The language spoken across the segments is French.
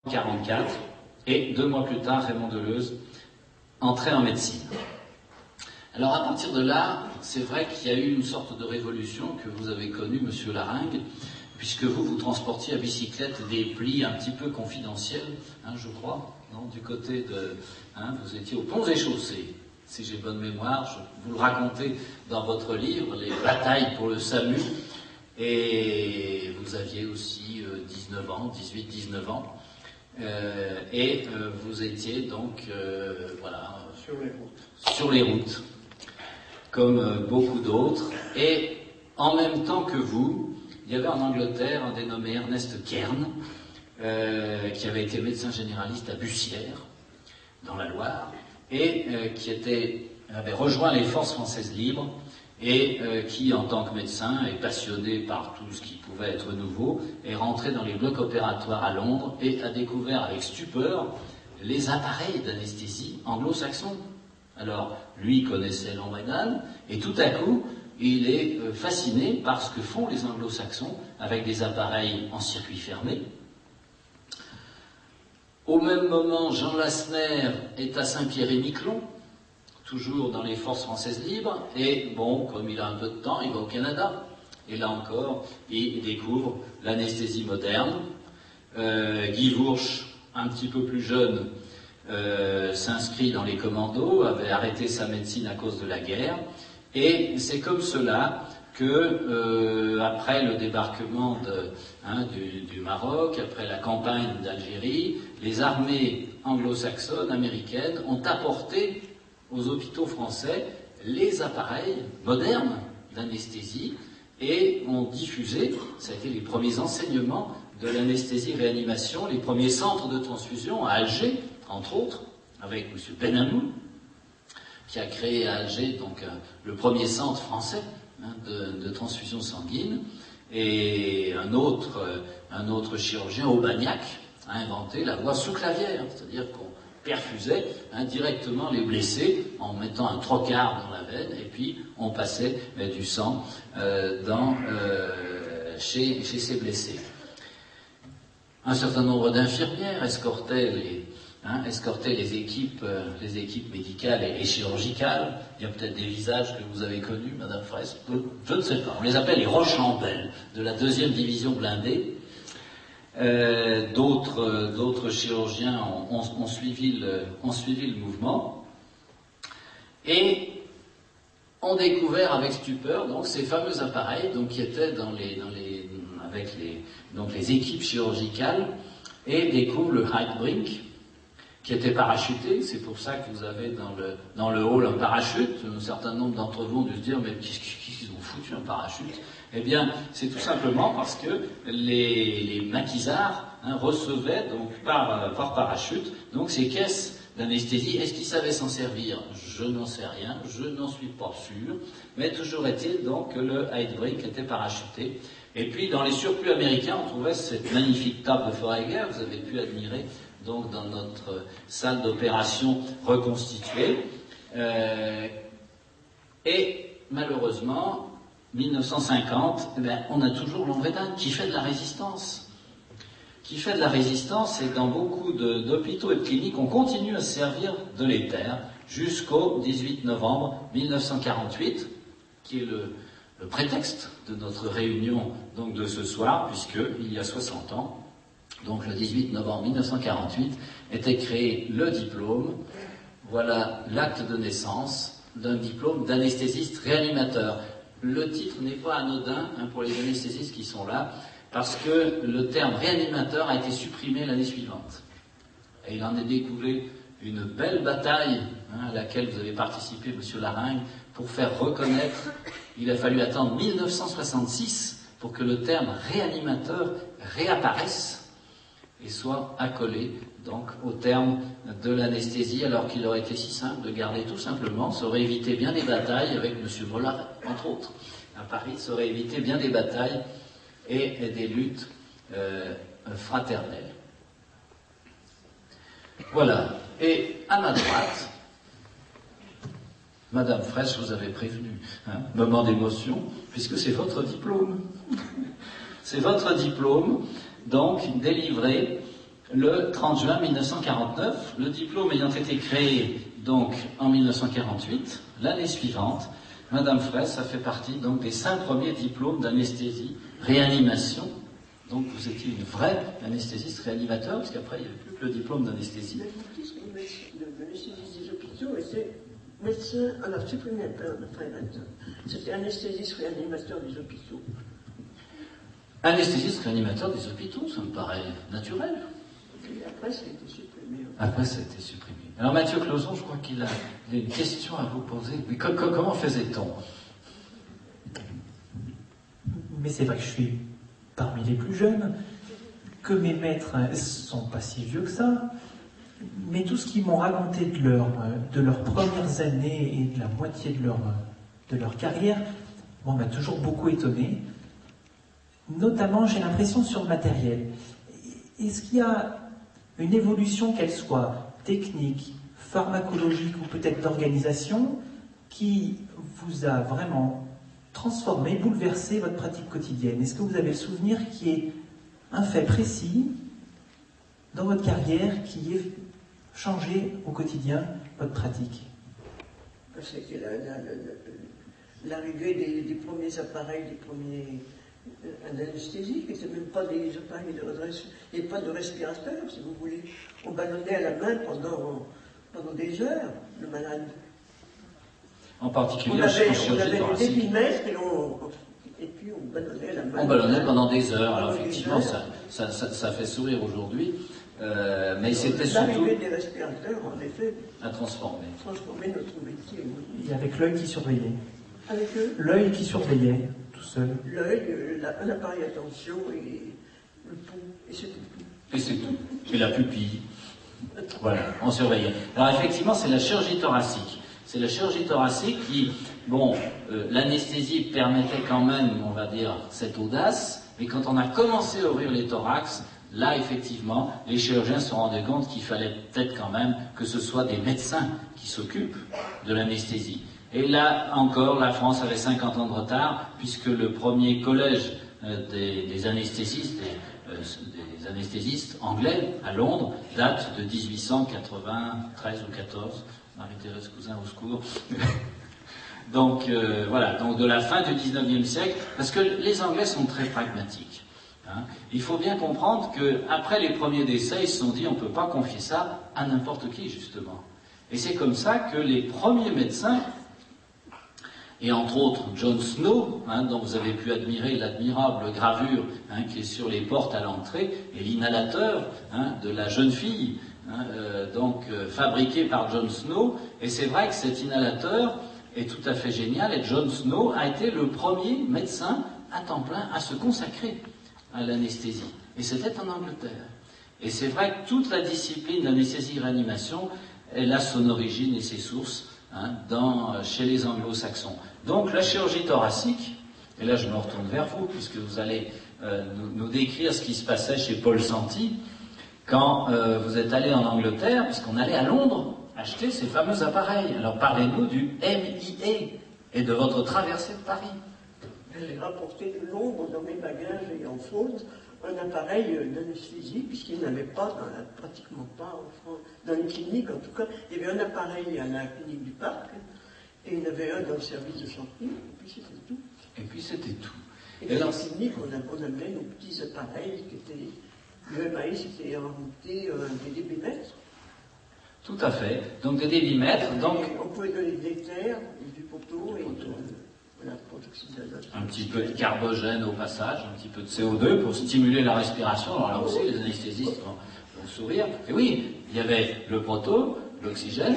1944, et 2 mois plus tard, Raymond Deleuze entrait en médecine. Alors à partir de là, c'est vrai qu'il y a eu une sorte de révolution que vous avez connue, Monsieur Laringue, puisque vous transportiez à bicyclette des plis un petit peu confidentiels, je crois, non, du côté de... vous étiez aux Ponts et Chaussées, si j'ai bonne mémoire, vous le racontez dans votre livre, les batailles pour le SAMU, et vous aviez aussi 19 ans, 18-19 ans, et vous étiez donc, voilà, sur les routes, comme beaucoup d'autres, et en même temps que vous, il y avait en Angleterre un dénommé Ernest Cairns, qui avait été médecin généraliste à Bussière, dans la Loire, et qui avait rejoint les forces françaises libres, et qui, en tant que médecin, est passionné par tout ce qui pouvait être nouveau, est rentré dans les blocs opératoires à Londres et a découvert avec stupeur les appareils d'anesthésie anglo-saxons. Alors, lui connaissait l'Ambredan, et tout à coup, il est fasciné par ce que font les anglo-saxons avec des appareils en circuit fermé. Au même moment, Jean Lassner est à Saint-Pierre-et-Miquelon, toujours dans les forces françaises libres, et bon, comme il a un peu de temps, il va au Canada. Et là encore, il découvre l'anesthésie moderne. Guy Vourche, un petit peu plus jeune, s'inscrit dans les commandos, avait arrêté sa médecine à cause de la guerre, et c'est comme cela que, après le débarquement du Maroc, après la campagne d'Algérie, les armées anglo-saxonnes, américaines, ont apporté aux hôpitaux français les appareils modernes d'anesthésie et ont diffusé, ça a été les premiers enseignements de l'anesthésie-réanimation, les premiers centres de transfusion à Alger, entre autres, avec M. Benhamou, qui a créé à Alger donc, le premier centre français de transfusion sanguine, et un autre chirurgien, Aubagnac, a inventé la voie sous-clavière, c'est-à-dire qu'on perfusait directement les blessés en mettant un trocard dans la veine, et puis on passait du sang chez ces blessés. Un certain nombre d'infirmières escortaient les équipes médicales et chirurgicales. Il y a peut-être des visages que vous avez connus, Madame Fraisse, je ne sais pas. On les appelle les Rochambelles, de la 2e division blindée. D'autres chirurgiens ont suivi le mouvement et ont découvert avec stupeur donc, ces fameux appareils donc, qui étaient avec les équipes chirurgicales, et découvrent le Heidbrink, qui était parachuté. C'est pour ça que vous avez dans le hall un parachute. Un certain nombre d'entre vous ont dû se dire, mais qu'est-ce qu'ils ont foutu un parachute? Eh bien, c'est tout simplement parce que les maquisards recevaient donc par parachute donc ces caisses d'anesthésie. Est-ce qu'ils savaient s'en servir? Je n'en sais rien, je n'en suis pas sûr, mais toujours est-il donc que le Heidbrink était parachuté. Et puis dans les surplus américains, on trouvait cette magnifique table de Fourier, vous avez pu admirer donc dans notre salle d'opération reconstituée. Et malheureusement, 1950, on a toujours l'Ambredan qui fait de la résistance. Et dans beaucoup d'hôpitaux et de cliniques, on continue à se servir de l'éther jusqu'au 18 novembre 1948, qui est le prétexte de notre réunion donc, de ce soir, puisqu'il y a 60 ans, donc le 18 novembre 1948, était créé le diplôme, voilà l'acte de naissance d'un diplôme d'anesthésiste réanimateur. Le titre n'est pas anodin pour les anesthésistes qui sont là, parce que le terme réanimateur a été supprimé l'année suivante. Et il en est découlé une belle bataille à laquelle vous avez participé, Monsieur Laringue, pour faire reconnaître. Il a fallu attendre 1966 pour que le terme réanimateur réapparaisse et soit accolé donc au terme de l'anesthésie, alors qu'il aurait été si simple de garder tout simplement, ça aurait évité bien des batailles avec M. Vollard, entre autres. À Paris, ça aurait évité bien des batailles et des luttes fraternelles. Voilà. Et à ma droite, Madame Fraisse, vous avez prévenu, moment d'émotion, puisque c'est votre diplôme. C'est votre diplôme, donc délivré le 30 juin 1949, le diplôme ayant été créé donc en 1948, l'année suivante, Madame Fraisse a fait partie donc des 5 premiers diplômes d'anesthésie, réanimation. Donc vous étiez une vraie anesthésiste réanimateur, parce qu'après il n'y avait plus que le diplôme d'anesthésie. L'anesthésiste des hôpitaux était médecin, on a supprimé un peu après maintenant. C'était anesthésiste réanimateur des hôpitaux. Anesthésiste réanimateur des hôpitaux, ça me paraît naturel. Et après, ça a été supprimé. Après, ça a été supprimé. Alors, Mathieu Clauson, je crois qu'il a une question à vous poser. Mais comment faisait-on? Mais c'est vrai que je suis parmi les plus jeunes, que mes maîtres ne sont pas si vieux que ça, mais tout ce qu'ils m'ont raconté de leurs premières années et de la moitié de leur carrière, m'a toujours beaucoup étonné. Notamment, j'ai l'impression sur le matériel. Est-ce qu'il y a une évolution, qu'elle soit technique, pharmacologique ou peut-être d'organisation, qui vous a vraiment transformé, bouleversé votre pratique quotidienne? Est-ce que vous avez le souvenir qu'il y ait un fait précis dans votre carrière qui ait changé au quotidien votre pratique? C'était l'arrivée des premiers appareils, des premiers anesthésiques, qui n'étaient même pas des appareils de redressement, et pas de respirateur, si vous voulez. On ballonnait à la main pendant des heures, le malade. En particulier, on avait chirurgie thoracique. des débitmètres et puis on ballonnait à la main. On ballonnait pendant des heures. Alors effectivement, ça fait sourire aujourd'hui, mais c'était surtout l'arrivée des respirateurs, en effet, à transformer notre métier. Oui. Et avec l'œil qui surveillait. Avec eux, l'œil qui surveillait, tout seul. L'œil, un appareil à tension et le pouls, et c'était tout. Et c'est tout. Et la pupille. Voilà, on surveillait. Alors effectivement, c'est la chirurgie thoracique. C'est la chirurgie thoracique qui, l'anesthésie permettait quand même, on va dire, cette audace, mais quand on a commencé à ouvrir les thorax, là, effectivement, les chirurgiens se sont rendus compte qu'il fallait peut-être quand même que ce soit des médecins qui s'occupent de l'anesthésie. Et là encore, la France avait 50 ans de retard, puisque le premier collège des anesthésistes, des anesthésistes anglais à Londres date de 1893 ou 14. Marie-Thérèse Cousin au secours. Donc voilà, donc de la fin du 19e siècle, parce que les Anglais sont très pragmatiques. Hein. Il faut bien comprendre qu'après les premiers décès, ils se sont dit on ne peut pas confier ça à n'importe qui, justement. Et c'est comme ça que les premiers médecins, et entre autres John Snow, dont vous avez pu admirer l'admirable gravure qui est sur les portes à l'entrée, et l'inhalateur de la jeune fille, fabriqué par John Snow, et c'est vrai que cet inhalateur est tout à fait génial, et John Snow a été le premier médecin à temps plein à se consacrer à l'anesthésie, et c'était en Angleterre. Et c'est vrai que toute la discipline d'anesthésie-réanimation, elle a son origine et ses sources chez les anglo-saxons. Donc la chirurgie thoracique, et là je me retourne vers vous, puisque vous allez nous décrire ce qui se passait chez Paul Santi, quand vous êtes allé en Angleterre, puisqu'on allait à Londres acheter ces fameux appareils. Alors parlez-nous du MIA et de votre traversée de Paris. J'ai rapporté de Londres dans mes bagages et en faute un appareil d'anesthésie, puisqu'il n'y en avait pas, pratiquement pas en France, dans les cliniques en tout cas. Il y avait un appareil à la clinique du Parc, et il y en avait un dans le service de santé, et puis c'était tout. Et puis c'était tout. Et dans la clinique, on amenait nos petits appareils qui étaient... Le MAE, c'était remonté des débitmètres. Tout à fait. Donc des débitmètres. Donc... On pouvait donner de l'éclair, du poteau et de la protection d'azote. Un petit peu de carbogène au passage, un petit peu de CO2 pour stimuler la respiration. Alors là aussi, les anesthésistes vont sourire. Et oui, il y avait le proto, l'oxygène,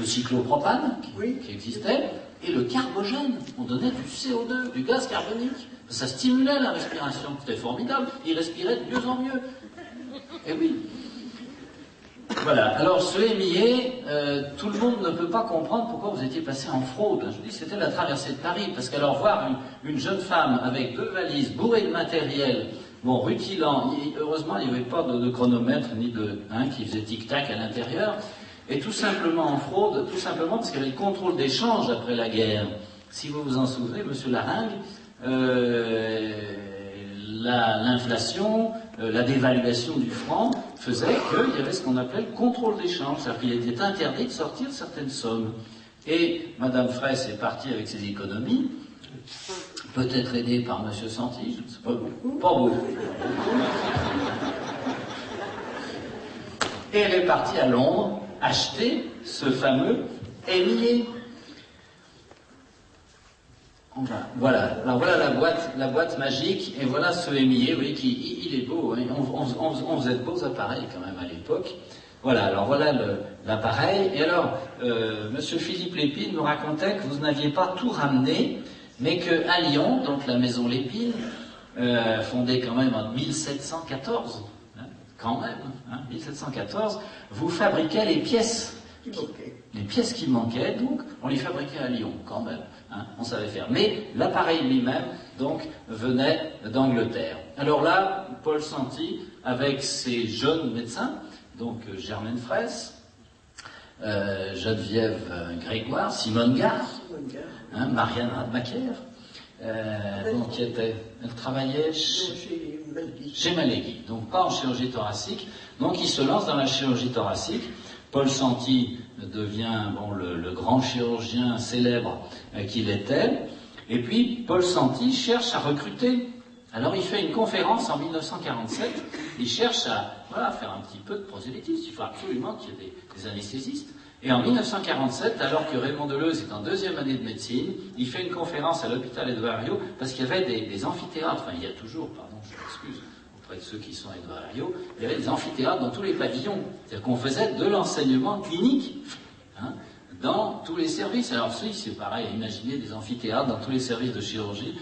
le cyclopropane qui existait, et le carbogène. On donnait du CO2, du gaz carbonique. Ça stimulait la respiration. C'était formidable. Il respirait de mieux en mieux. Et oui. Voilà. Alors, ce MIA, tout le monde ne peut pas comprendre pourquoi vous étiez passé en fraude. Je dis, c'était la traversée de Paris. Parce qu'alors, voir une jeune femme avec 2 valises bourrées de matériel, rutilant, heureusement, il n'y avait pas de chronomètre, ni qui faisait tic-tac à l'intérieur, et tout simplement en fraude, tout simplement parce qu'il y avait le contrôle d'échange après la guerre. Si vous vous en souvenez, monsieur Laringue, l'inflation, la dévaluation du franc faisait qu'il y avait ce qu'on appelait le contrôle d'échange, c'est-à-dire qu'il était interdit de sortir certaines sommes. Et Madame Fraisse est partie avec ses économies, peut-être aidée par Monsieur Santi, je ne sais pas, pas beaucoup. Et elle est partie à Londres acheter ce fameux émier. Voilà, alors voilà la boîte magique, et voilà ce émier, vous voyez qu'il est beau, hein. On faisait de beaux appareils quand même à l'époque. Voilà, alors voilà l'appareil, et alors, Monsieur Philippe Lépine me racontait que vous n'aviez pas tout ramené, mais qu'à Lyon, donc la maison Lépine, fondée quand même en 1714, hein, quand même, hein, 1714, vous fabriquez les pièces. Les pièces qui manquaient, donc, on les fabriquait à Lyon, quand même, hein, on savait faire. Mais l'appareil lui-même, donc, venait d'Angleterre. Alors là, Paul Santi, avec ses jeunes médecins, donc Germaine Fraisse, Geneviève Grégoire, Simone Gard, hein, Marianne Rademacher, donc elle travaillait chez Malégui, donc pas en chirurgie thoracique, donc il se lance dans la chirurgie thoracique. Paul Santi devient le grand chirurgien célèbre qu'il était, et puis Paul Santi cherche à recruter. Alors il fait une conférence en 1947, il cherche à faire un petit peu de prosélytisme, il faut absolument qu'il y ait des anesthésistes. Et en 1947, alors que Raymond Deleuze est en deuxième année de médecine, il fait une conférence à l'hôpital Édouard Herriot, parce qu'il y avait des amphithéâtres, enfin il y a toujours, pardon, je m'excuse, auprès de ceux qui sont à Édouard Herriot, il y avait des amphithéâtres dans tous les pavillons. C'est-à-dire qu'on faisait de l'enseignement clinique, hein, dans tous les services. Alors c'est pareil, imaginez des amphithéâtres dans tous les services de chirurgie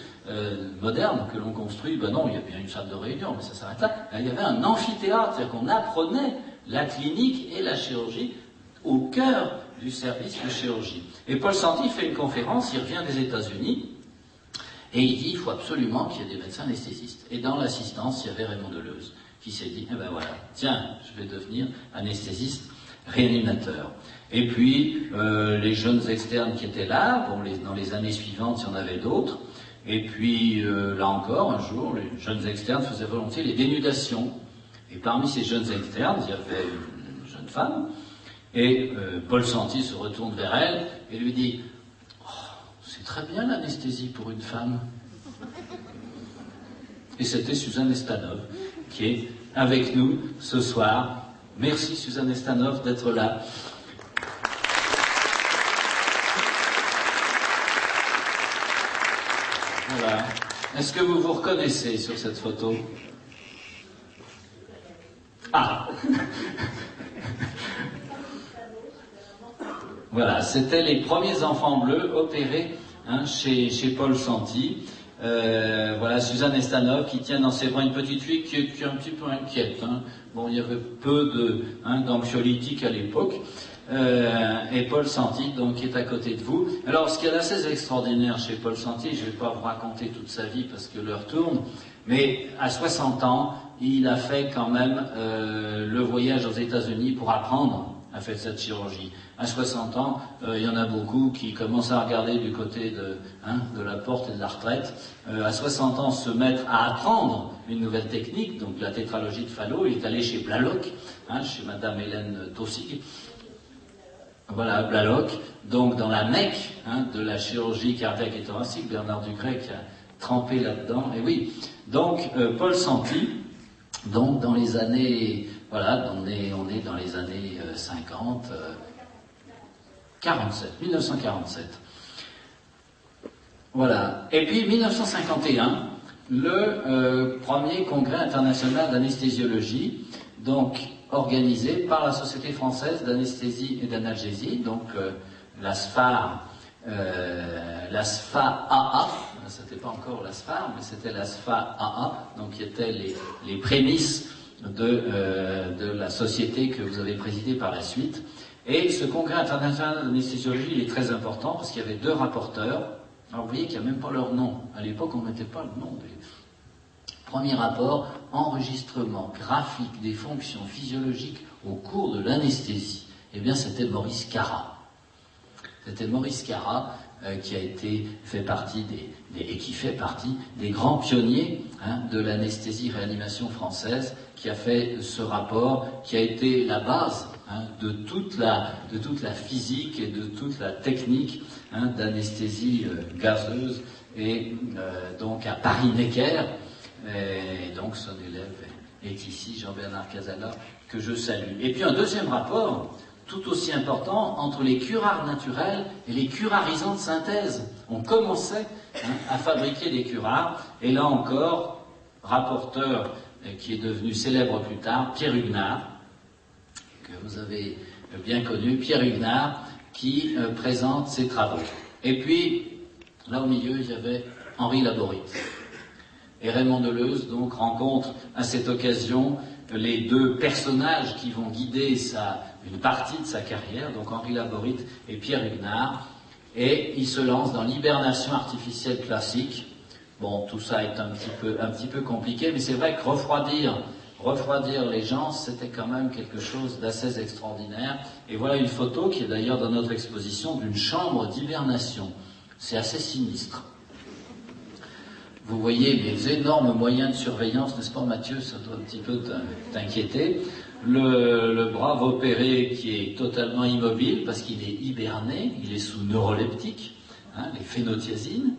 moderne que l'on construit. Ben non, il y a bien une salle de réunion, mais ça s'arrête là. Là, il y avait un amphithéâtre, c'est-à-dire qu'on apprenait la clinique et la chirurgie au cœur du service de chirurgie. Et Paul Santi fait une conférence, il revient des États-Unis, et il dit il faut absolument qu'il y ait des médecins anesthésistes. Et dans l'assistance, il y avait Raymond Deleuze, qui s'est dit, eh ben voilà, tiens, je vais devenir anesthésiste réanimateur. Et puis, les jeunes externes qui étaient là, dans les années suivantes, il y en avait d'autres. Et puis, là encore, un jour, les jeunes externes faisaient volontiers les dénudations. Et parmi ces jeunes externes, il y avait une jeune femme, et Paul Santi se retourne vers elle et lui dit « Oh, c'est très bien l'anesthésie pour une femme. » Et c'était Suzanne Estanov qui est avec nous ce soir. Merci Suzanne Estanov d'être là. Voilà. Est-ce que vous vous reconnaissez sur cette photo? Ah. Voilà, c'était les premiers enfants bleus opérés chez Paul Santi. Voilà, Suzanne Estanov qui tient dans ses bras une petite fille qui est un petit peu inquiète. Hein. Bon, il y avait peu d'anxiolytiques à l'époque. Et Paul Santi, donc, qui est à côté de vous. Alors, ce qui est assez extraordinaire chez Paul Santi, je ne vais pas vous raconter toute sa vie parce que l'heure tourne, mais à 60 ans, il a fait quand même le voyage aux États-Unis pour apprendre à faire cette chirurgie. À 60 ans, il y en a beaucoup qui commencent à regarder du côté de la porte et de la retraite. À 60 ans, se mettre à apprendre une nouvelle technique, donc la tétralogie de Fallot. Il est allé chez Blalock, chez Madame Hélène Taussig. Voilà, à Blalock, donc dans la Mecque de la chirurgie cardiaque et thoracique, Bernard Ducret qui a trempé là-dedans. Et oui, donc Paul Santi, donc dans les années, voilà, on est dans les années 50, 1947. Voilà. Et puis 1951, le premier congrès international d'anesthésiologie, donc organisé par la Société française d'anesthésie et d'analgésie, donc la SFAR AA, c'était pas encore la SFAR, mais c'était la SFAR AA, donc qui étaient les prémices de la société que vous avez présidée par la suite. Et ce congrès international d'anesthésiologie, il est très important parce qu'il y avait 2 rapporteurs. Alors vous voyez qu'il n'y a même pas leur nom. À l'époque, on ne mettait pas le nom des... Premier rapport, enregistrement graphique des fonctions physiologiques au cours de l'anesthésie. Eh bien, c'était Maurice Carra. C'était Maurice Carra qui a été fait partie et qui fait partie des grands pionniers de l'anesthésie-réanimation française, qui a fait ce rapport, qui a été la base de toute la physique et de toute la technique d'anesthésie gazeuse, et donc à Paris-Necker, et donc son élève est ici, Jean-Bernard Casala, que je salue. Et puis un deuxième rapport, tout aussi important, entre les curares naturels et les curarisants de synthèse. On commençait à fabriquer des curares, et là encore, rapporteur qui est devenu célèbre plus tard, Pierre Huguenard, que vous avez bien connu, Pierre Huguenard, qui présente ses travaux. Et puis, là au milieu, il y avait Henri Laborit. Et Raymond Deleuze, donc, rencontre à cette occasion les deux personnages qui vont guider une partie de sa carrière, donc Henri Laborit et Pierre Huguenard, et il se lance dans l'hibernation artificielle classique. Bon, tout ça est un petit peu compliqué, mais c'est vrai que refroidir les gens, c'était quand même quelque chose d'assez extraordinaire. Et voilà une photo qui est d'ailleurs dans notre exposition d'une chambre d'hibernation. C'est assez sinistre. Vous voyez les énormes moyens de surveillance, n'est-ce pas Mathieu? Ça doit un petit peu t'inquiéter. Le brave opéré qui est totalement immobile parce qu'il est hiberné, il est sous neuroleptique, les phénothiazines.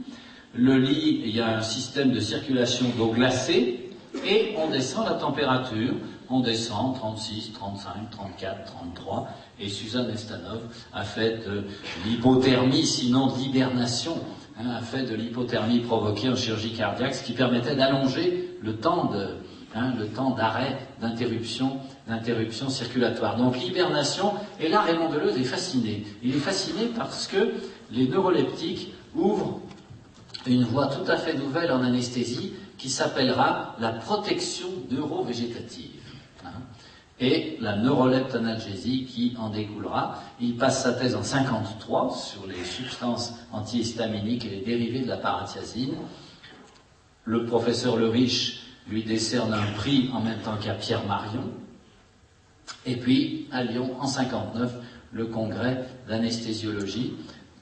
Le lit, il y a un système de circulation d'eau glacée et on descend la température. On descend 36, 35, 34, 33 et Suzanne Estanov a fait de l'hypothermie, sinon de l'hibernation, a fait de l'hypothermie provoquée en chirurgie cardiaque, ce qui permettait d'allonger le temps d'arrêt, d'interruption circulatoire. Donc l'hibernation, et là Raymond Deleuze est fasciné. Il est fasciné parce que les neuroleptiques ouvrent une voie tout à fait nouvelle en anesthésie qui s'appellera la protection neurovégétative. Et la neuroleptanalgésie qui en découlera. Il passe sa thèse en 1953 sur les substances antihistaminiques et les dérivés de la parathiazine. Le professeur Le Riche lui décerne un prix en même temps qu'à Pierre Marion. Et puis, à Lyon, en 1959, le congrès d'anesthésiologie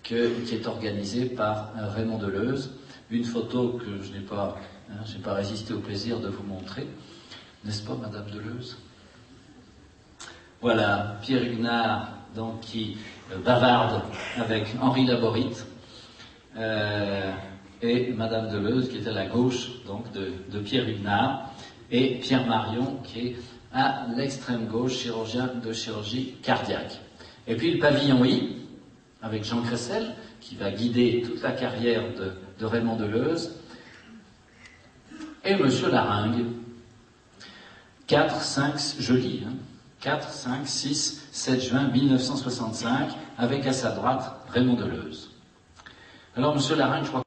qui est organisé par Raymond Deleuze. Une photo que je n'ai pas résisté au plaisir de vous montrer. N'est-ce pas, Madame Deleuze? Voilà, Pierre Huguenard, donc, qui bavarde avec Henri Laborit, et Madame Deleuze, qui est à la gauche donc, de Pierre Huguenard, et Pierre Marion, qui est à l'extrême gauche, chirurgien de chirurgie cardiaque. Et puis le pavillon I, avec Jean Cressel, qui va guider toute la carrière de Raymond Deleuze, et Monsieur Laringue, 4, 5, je lis, 4, 5, 6, 7 juin 1965, avec à sa droite Raymond Deleuze. Alors, Monsieur Laringue, je crois